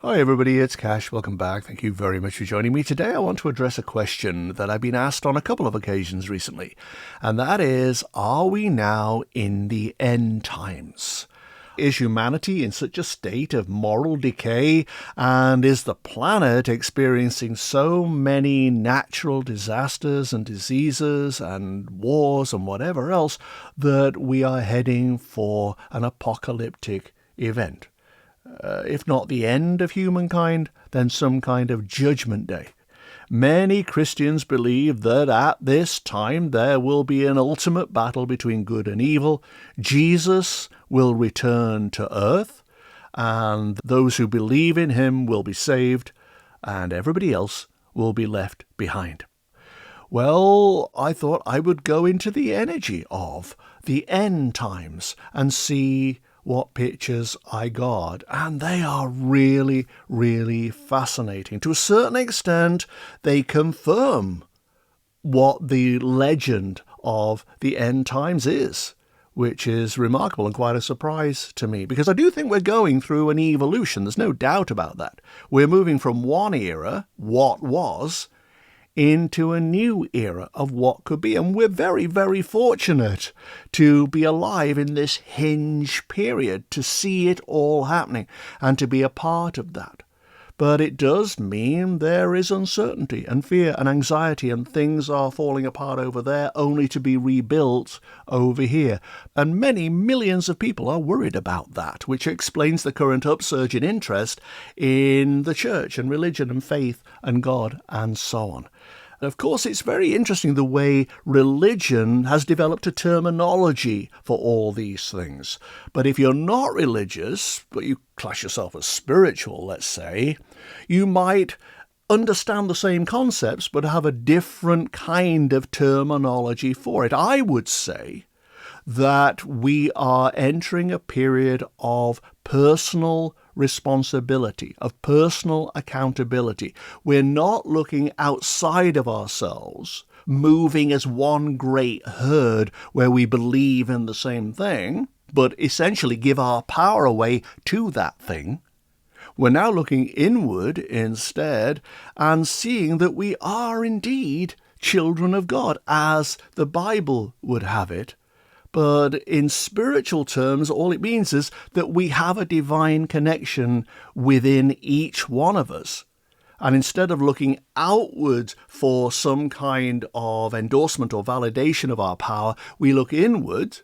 Hi everybody, it's Cash. Welcome back. Thank you very much for joining me. Today I want to address a question that I've been asked on a couple of occasions recently, and that is, are we now in the end times? Is humanity in such a state of moral decay, and is the planet experiencing so many natural disasters and diseases and wars and whatever else that we are heading for an apocalyptic event? If not the end of humankind, then some kind of judgment day. Many Christians believe that at this time there will be an ultimate battle between good and evil. Jesus will return to earth, and those who believe in him will be saved, and everybody else will be left behind. Well, I thought I would go into the energy of the end times and see what pictures I got, and they are really, really fascinating. To a certain extent, they confirm what the legend of the end times is, which is remarkable and quite a surprise to me, because I do think we're going through an evolution. There's no doubt about that. We're moving from one era, what was, into a new era of what could be. And we're very, very fortunate to be alive in this hinge period, to see it all happening and to be a part of that. But it does mean there is uncertainty and fear and anxiety, and things are falling apart over there only to be rebuilt over here. And many millions of people are worried about that, which explains the current upsurge in interest in the church and religion and faith and God and so on. Of course, it's very interesting the way religion has developed a terminology for all these things. But if you're not religious, but you class yourself as spiritual, let's say, you might understand the same concepts but have a different kind of terminology for it. I would say that we are entering a period of personal responsibility, of personal accountability. We're not looking outside of ourselves, moving as one great herd where we believe in the same thing, but essentially give our power away to that thing. We're now looking inward instead and seeing that we are indeed children of God, as the Bible would have it. But in spiritual terms, all it means is that we have a divine connection within each one of us. And instead of looking outward for some kind of endorsement or validation of our power, we look inward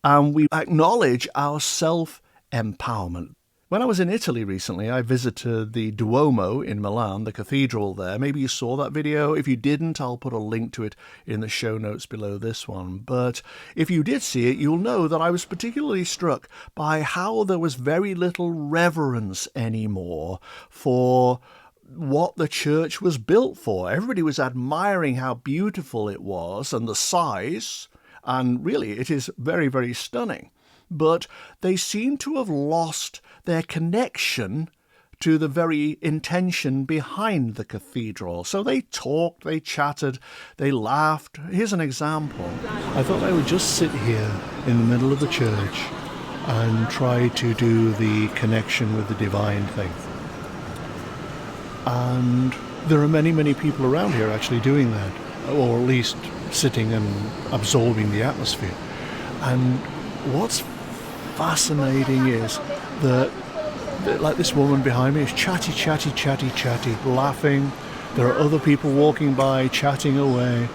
and we acknowledge our self-empowerment. When I was in Italy recently, I visited the Duomo in Milan, the cathedral there. Maybe you saw that video. If you didn't, I'll put a link to it in the show notes below this one. But if you did see it, you'll know that I was particularly struck by how there was very little reverence anymore for what the church was built for. Everybody was admiring how beautiful it was and the size, and really it is very, very stunning. But they seem to have lost their connection to the very intention behind the cathedral. So they talked, they chatted, they laughed. Here's an example. I thought I would just sit here in the middle of the church and try to do the connection with the divine thing. And there are many, many people around here actually doing that, or at least sitting and absorbing the atmosphere. And what's fascinating is that, like this woman behind me is chatty, laughing. There are other people walking by, chatting away,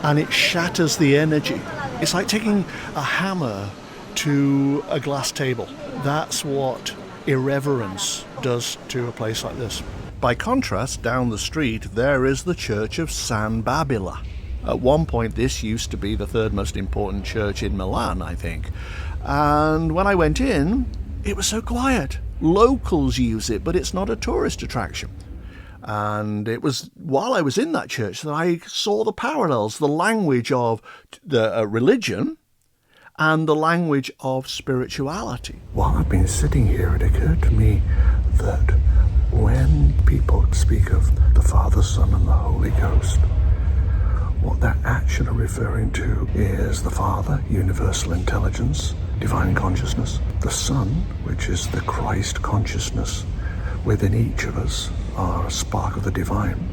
and it shatters the energy. It's like taking a hammer to a glass table. That's what irreverence does to a place like this. By contrast, down the street, there is the Church of San Babila. At one point, this used to be the third most important church in Milan, I think. And when I went in, it was so quiet. Locals use it, but it's not a tourist attraction. And it was while I was in that church that I saw the parallels, the language of the religion and the language of spirituality. While I've been sitting here, it occurred to me that when people speak of the Father, Son, and the Holy Ghost, what they're actually referring to is the Father, universal intelligence, divine consciousness, the Son, which is the Christ consciousness, within each of us are a spark of the divine.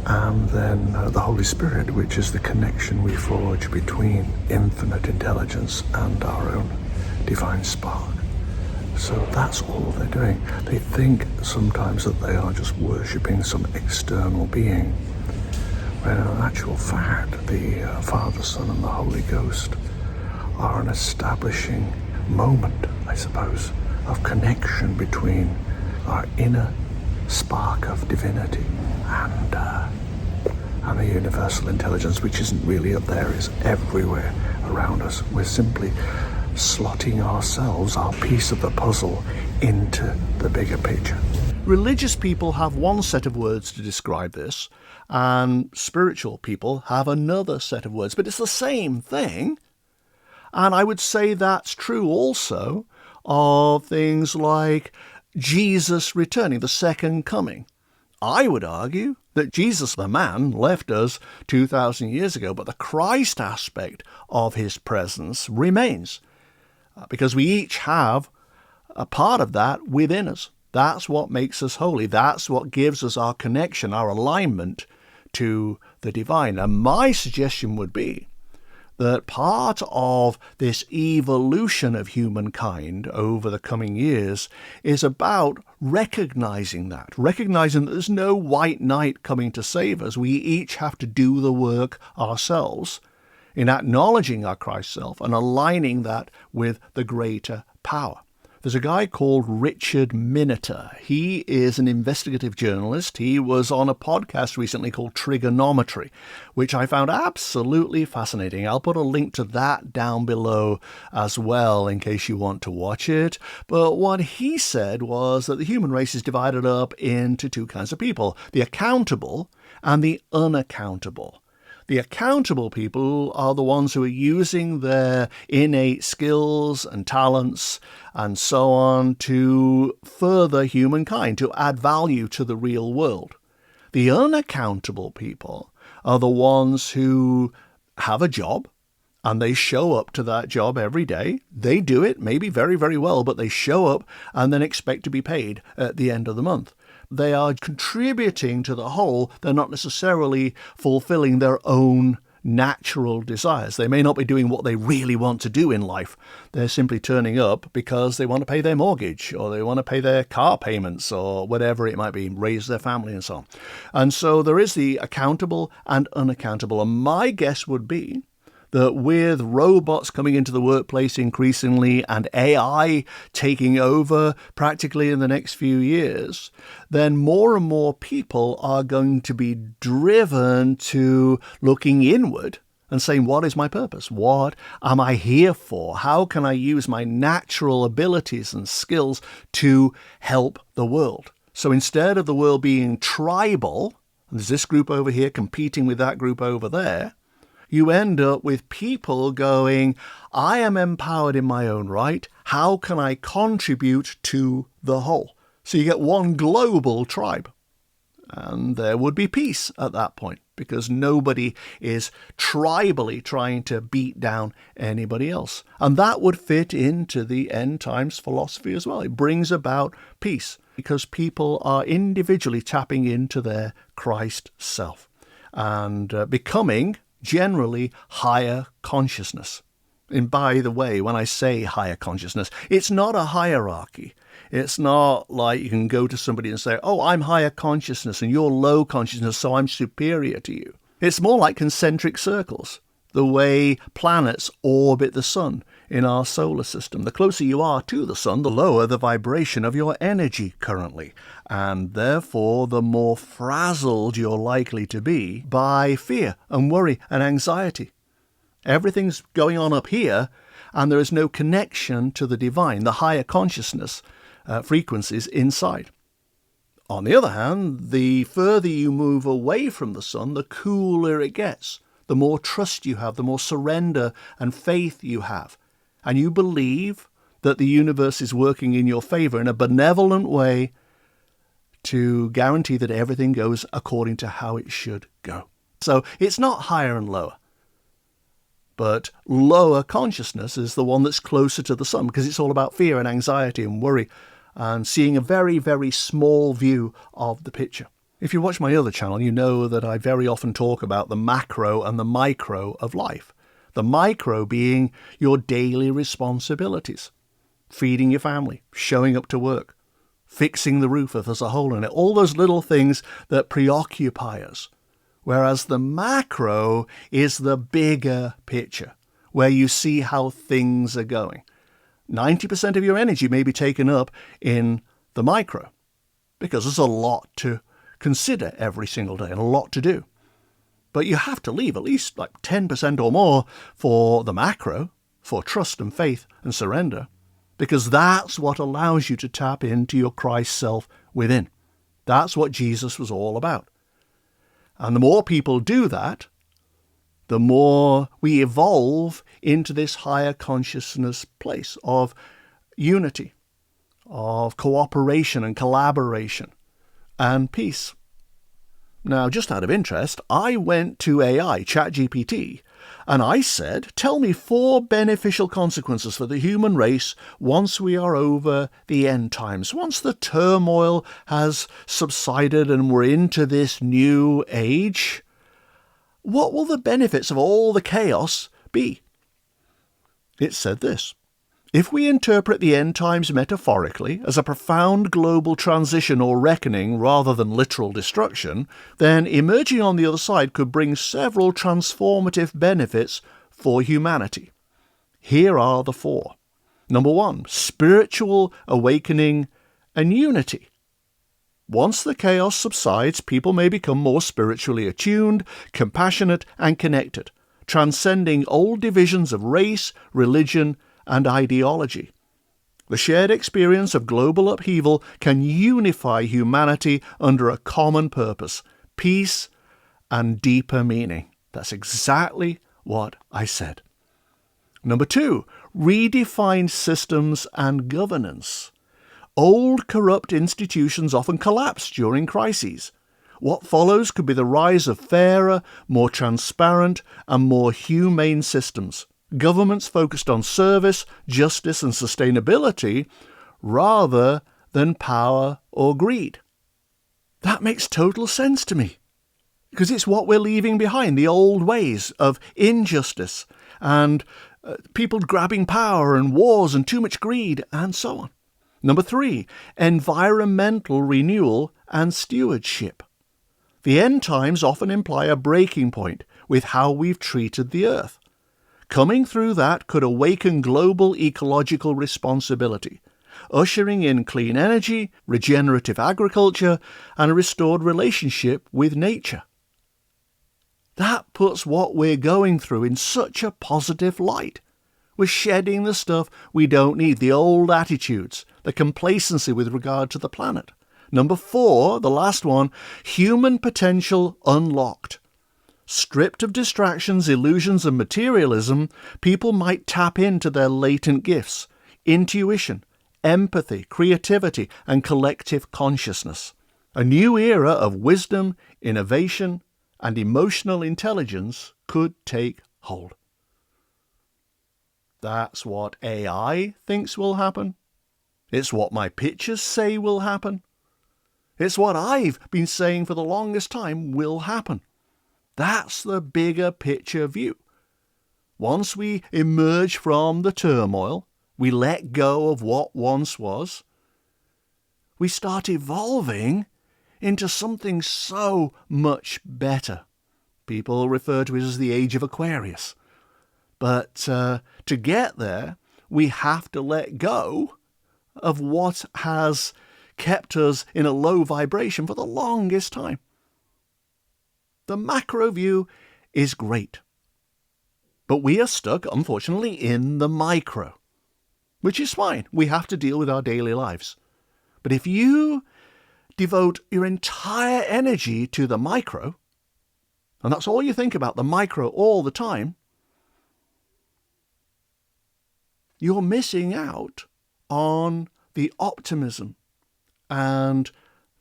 And then the Holy Spirit, which is the connection we forge between infinite intelligence and our own divine spark. So that's all they're doing. They think sometimes that they are just worshipping some external being, when in actual fact the Father, Son and the Holy Ghost are an establishing moment, I suppose, of connection between our inner spark of divinity and the universal intelligence, which isn't really up there, is everywhere around us. We're simply slotting ourselves, our piece of the puzzle, into the bigger picture. Religious people have one set of words to describe this, and spiritual people have another set of words, but it's the same thing. And I would say that's true also of things like Jesus returning, the second coming. I would argue that Jesus the man left us 2,000 years ago, but the Christ aspect of his presence remains, because we each have a part of that within us. That's what makes us holy. That's what gives us our connection, our alignment to the divine. And my suggestion would be that part of this evolution of humankind over the coming years is about recognizing that there's no white knight coming to save us. We each have to do the work ourselves in acknowledging our Christ self and aligning that with the greater power. There's a guy called Richard Miniter. He is an investigative journalist. He was on a podcast recently called Trigonometry, which I found absolutely fascinating. I'll put a link to that down below as well in case you want to watch it. But what he said was that the human race is divided up into two kinds of people, the accountable and the unaccountable. The accountable people are the ones who are using their innate skills and talents and so on to further humankind, to add value to the real world. The unaccountable people are the ones who have a job and they show up to that job every day. They do it maybe very, very well, but they show up and then expect to be paid at the end of the month. They are contributing to the whole. They're not necessarily fulfilling their own natural desires. They may not be doing what they really want to do in life. They're simply turning up because they want to pay their mortgage or they want to pay their car payments or whatever it might be, raise their family and so on. And so there is the accountable and unaccountable. And my guess would be that with robots coming into the workplace increasingly and AI taking over practically in the next few years, then more and more people are going to be driven to looking inward and saying, what is my purpose? What am I here for? How can I use my natural abilities and skills to help the world? So instead of the world being tribal, there's this group over here competing with that group over there, you end up with people going, I am empowered in my own right. How can I contribute to the whole? So you get one global tribe. And there would be peace at that point because nobody is tribally trying to beat down anybody else. And that would fit into the end times philosophy as well. It brings about peace because people are individually tapping into their Christ self and becoming generally higher consciousness. And by the way, when I say higher consciousness, it's not a hierarchy. It's not like you can go to somebody and say, oh, I'm higher consciousness and you're low consciousness, so I'm superior to you. It's more like concentric circles, the way planets orbit the sun in our solar system. The closer you are to the sun, the lower the vibration of your energy currently, and therefore the more frazzled you're likely to be by fear and worry and anxiety. Everything's going on up here, and there is no connection to the divine, the higher consciousness frequencies inside. On the other hand, the further you move away from the sun, the cooler it gets. The more trust you have, the more surrender and faith you have. And you believe that the universe is working in your favor in a benevolent way to guarantee that everything goes according to how it should go. So it's not higher and lower. But lower consciousness is the one that's closer to the sun because it's all about fear and anxiety and worry and seeing a very, very small view of the picture. If you watch my other channel, you know that I very often talk about the macro and the micro of life. The micro being your daily responsibilities. Feeding your family, showing up to work, fixing the roof if there's a hole in it. All those little things that preoccupy us. Whereas the macro is the bigger picture, where you see how things are going. 90% of your energy may be taken up in the micro, because there's a lot to consider every single day and a lot to do. But you have to leave at least like 10% or more for the macro, for trust and faith and surrender, because that's what allows you to tap into your Christ self within. That's what Jesus was all about. And the more people do that, the more we evolve into this higher consciousness place of unity, of cooperation and collaboration and peace. Now, just out of interest, I went to AI, ChatGPT, and I said, tell me 4 beneficial consequences for the human race once we are over the end times, once the turmoil has subsided and we're into this new age. What will the benefits of all the chaos be? It said this: if we interpret the end times metaphorically as a profound global transition or reckoning rather than literal destruction, then emerging on the other side could bring several transformative benefits for humanity. Here are the 4. Number 1, spiritual awakening and unity. Once the chaos subsides, people may become more spiritually attuned, compassionate, and connected, transcending old divisions of race, religion, and ideology. The shared experience of global upheaval can unify humanity under a common purpose, peace, and deeper meaning. That's exactly what I said. Number 2, redefined systems and governance. Old, corrupt institutions often collapse during crises. What follows could be the rise of fairer, more transparent, and more humane systems. Governments focused on service, justice, and sustainability rather than power or greed. That makes total sense to me, because it's what we're leaving behind, the old ways of injustice and people grabbing power and wars and too much greed and so on. Number 3, environmental renewal and stewardship. The end times often imply a breaking point with how we've treated the earth. Coming through that could awaken global ecological responsibility, ushering in clean energy, regenerative agriculture, and a restored relationship with nature. That puts what we're going through in such a positive light. We're shedding the stuff we don't need, the old attitudes, the complacency with regard to the planet. Number 4, the last one, human potential unlocked. Stripped of distractions, illusions, and materialism, people might tap into their latent gifts, intuition, empathy, creativity, and collective consciousness. A new era of wisdom, innovation, and emotional intelligence could take hold. That's what AI thinks will happen. It's what my pictures say will happen. It's what I've been saying for the longest time will happen. That's the bigger picture view. Once we emerge from the turmoil, we let go of what once was, we start evolving into something so much better. People refer to it as the age of Aquarius. But to get there, we have to let go of what has kept us in a low vibration for the longest time. The macro view is great, but we are stuck, unfortunately, in the micro, which is fine. We have to deal with our daily lives. But if you devote your entire energy to the micro, and that's all you think about, the micro all the time, you're missing out on the optimism and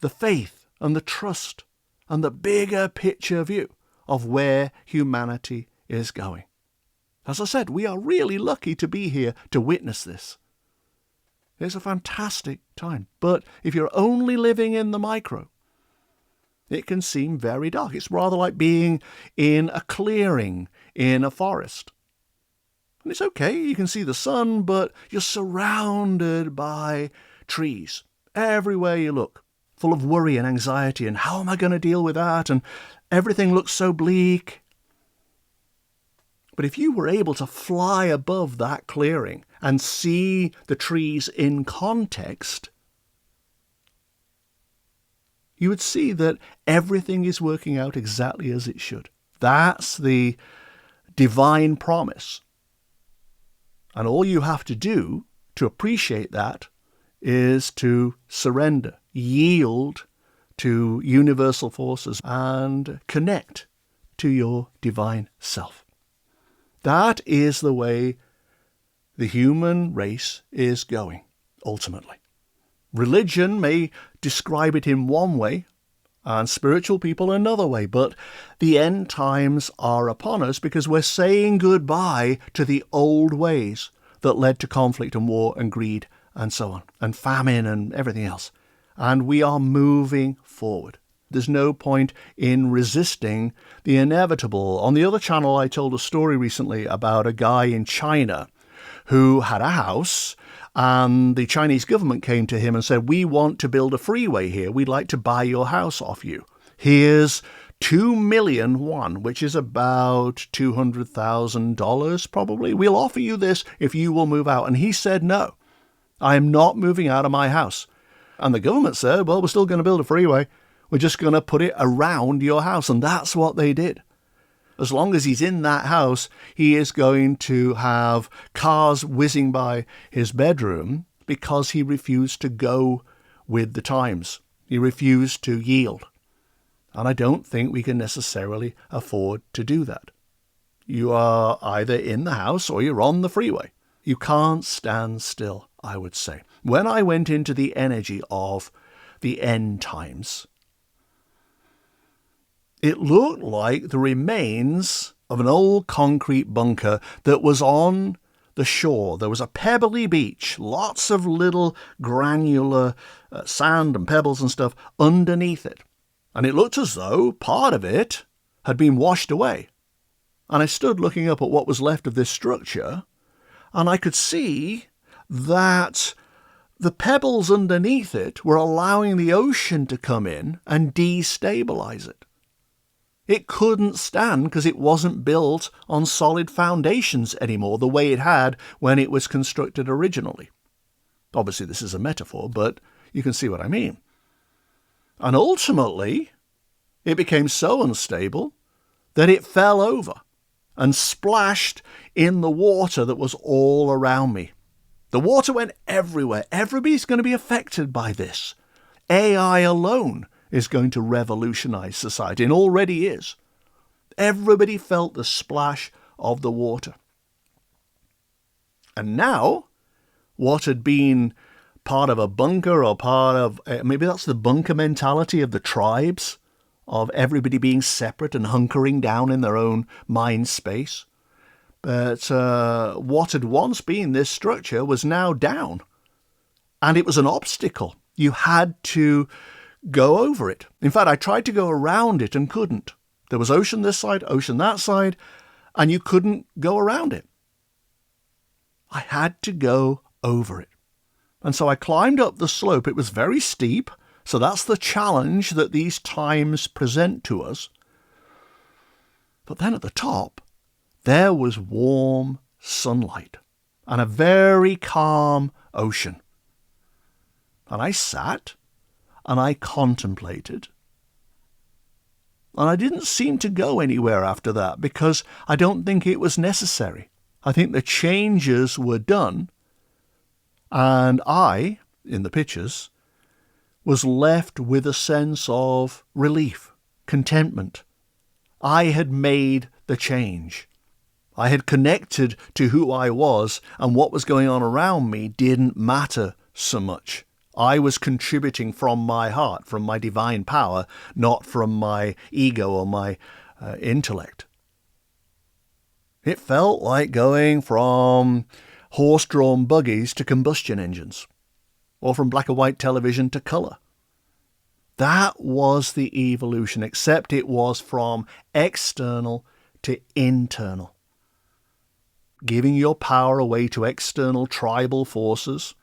the faith and the trust and the bigger picture view of where humanity is going. As I said, we are really lucky to be here to witness this. It's a fantastic time. But if you're only living in the micro, it can seem very dark. It's rather like being in a clearing in a forest. And it's okay, you can see the sun, but you're surrounded by trees everywhere you look, full of worry and anxiety, and how am I going to deal with that? And everything looks so bleak. But if you were able to fly above that clearing and see the trees in context, you would see that everything is working out exactly as it should. That's the divine promise. And all you have to do to appreciate that is to surrender, yield to universal forces, and connect to your divine self. That is the way the human race is going, ultimately. Religion may describe it in one way, and spiritual people another way, but the end times are upon us because we're saying goodbye to the old ways that led to conflict and war and greed and so on, and famine and everything else. And we are moving forward. There's no point in resisting the inevitable. On the other channel, I told a story recently about a guy in China who had a house, and the Chinese government came to him and said, "We want to build a freeway here. We'd like to buy your house off you. Here's 2,000,000 yuan, which is about $200,000 probably. We'll offer you this if you will move out." And he said, "No, I am not moving out of my house." And the government said, "Well, we're still going to build a freeway. We're just going to put it around your house." And that's what they did. As long as he's in that house, he is going to have cars whizzing by his bedroom because he refused to go with the times. He refused to yield. And I don't think we can necessarily afford to do that. You are either in the house or you're on the freeway. You can't stand still, I would say. When I went into the energy of the end times, it looked like the remains of an old concrete bunker that was on the shore. There was a pebbly beach, lots of little granular sand and pebbles and stuff underneath it. And it looked as though part of it had been washed away. And I stood looking up at what was left of this structure, and I could see that the pebbles underneath it were allowing the ocean to come in and destabilize it. It couldn't stand because it wasn't built on solid foundations anymore the way it had when it was constructed originally. Obviously, this is a metaphor, but you can see what I mean. And ultimately, it became so unstable that it fell over and splashed in the water that was all around me. The water went everywhere. Everybody's going to be affected by this. AI alone is going to revolutionize society, and already is. Everybody felt the splash of the water. And now, what had been part of a bunker or part of, maybe that's the bunker mentality of the tribes, of everybody being separate and hunkering down in their own mind space. But what had once been this structure was now down. And it was an obstacle. You had to go over it. In fact, I tried to go around it and couldn't. There was ocean this side, ocean that side, and you couldn't go around it. I had to go over it. And so I climbed up the slope. It was very steep, so that's the challenge that these times present to us. But then at the top, there was warm sunlight and a very calm ocean. And I sat and I contemplated. And I didn't seem to go anywhere after that because I don't think it was necessary. I think the changes were done, and I, in the pictures, was left with a sense of relief, contentment. I had made the change. I had connected to who I was, and what was going on around me didn't matter so much. I was contributing from my heart, from my divine power, not from my ego or my intellect. It felt like going from horse-drawn buggies to combustion engines. or from black and white television to colour. That was the evolution, except it was from external to internal. Giving your power away to external tribal forces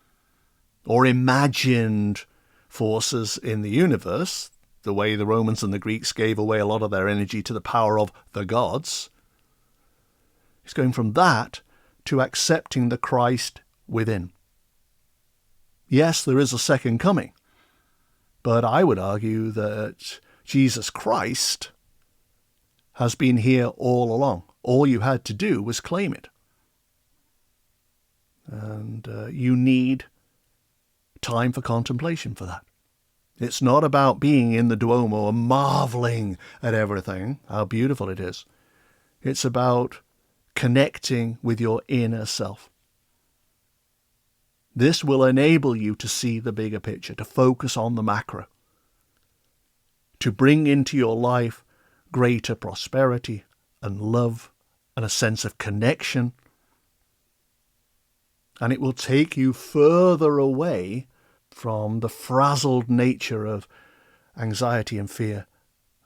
or imagined forces in the universe, the way the Romans and the Greeks gave away a lot of their energy to the power of the gods. It's going from that to accepting the Christ within. Yes, there is a second coming, but I would argue that Jesus Christ has been here all along. All you had to do was claim it. And you need time for contemplation for that. It's not about being in the Duomo and marveling at everything, how beautiful it is. It's about connecting with your inner self. This will enable you to see the bigger picture, to focus on the macro, to bring into your life greater prosperity and love and a sense of connection. And it will take you further away from the frazzled nature of anxiety and fear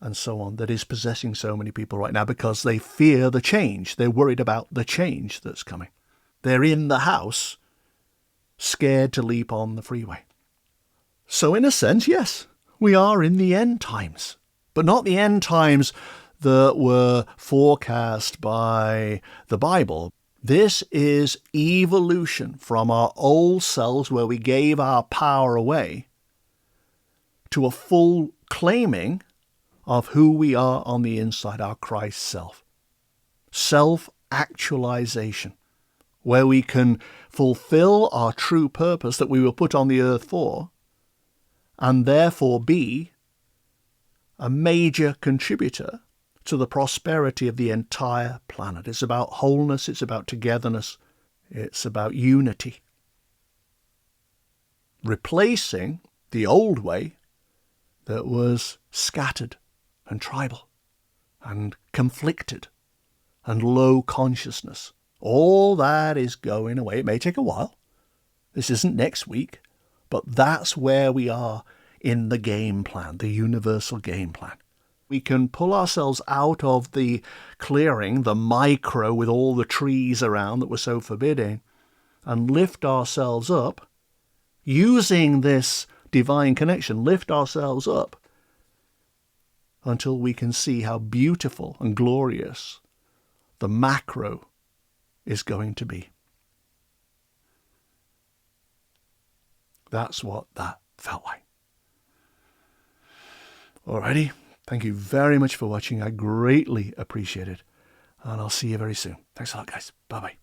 and so on that is possessing so many people right now, because they fear the change. They're worried about the change that's coming. They're in the house, scared to leap on the freeway. So in a sense, yes, we are in the end times, but not the end times that were forecast by the Bible. This is evolution from our old selves, where we gave our power away, to a full claiming of who we are on the inside, our Christ self. Self-actualization, where we can fulfill our true purpose that we were put on the earth for, and therefore be a major contributor to the prosperity of the entire planet. It's about wholeness, it's about togetherness, it's about unity. Replacing the old way that was scattered and tribal and conflicted and low consciousness. All that is going away. It may take a while. This isn't next week, but that's where we are in the game plan, the universal game plan. We can pull ourselves out of the clearing, the micro with all the trees around that were so forbidding, and lift ourselves up, using this divine connection, lift ourselves up until we can see how beautiful and glorious the macro is going to be. That's what that felt like. Alrighty. Thank you very much for watching. I greatly appreciate it. And I'll see you very soon. Thanks a lot, guys. Bye-bye.